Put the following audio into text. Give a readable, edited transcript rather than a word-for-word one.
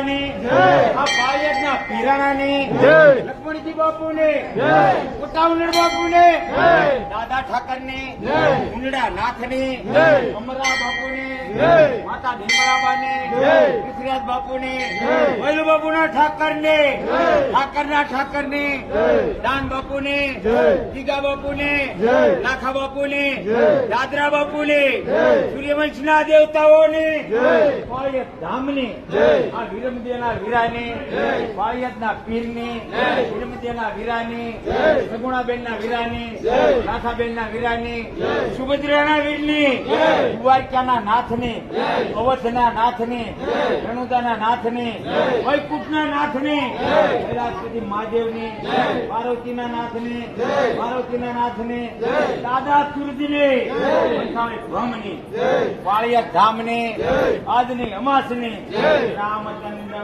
બાપાની આ પાળિયાદના પીરાણાની લક્ષ્મણજી બાપુને ઉતાવળ બાપુને દાદા ઠાકરની ઉંડડા નાથની અમરા બાપુને માતા ધીમરાબાને પૃથ્વીરાજ બાપુને વૈલુ બાપુના ઠાકરને ઠાકરને દાન બાપુને જીગા બાપુને લાખા બાપુને દાદરા બાપુને સૂર્યવંશના દેવતાઓને પાળિયાદ ધામને આ વિરમદેવના વીરાને પાળિયાદના પીરને વિરમદેવના વીરાને સગુણાબેનના વીરાને લાખાબેનના વીરાને સુભદ્રાના વીરને દ્વારકાના નાથને અવધના નાથને રણુદાના નાથને વૈકુંઠના નાથને કૈલાસપતિ મહાદેવને પાર્વતીના નાથને દાદા સુરજને બ્રહ્મને પાળિયાદ ધામને આજની અમાસને રામચંદ્ર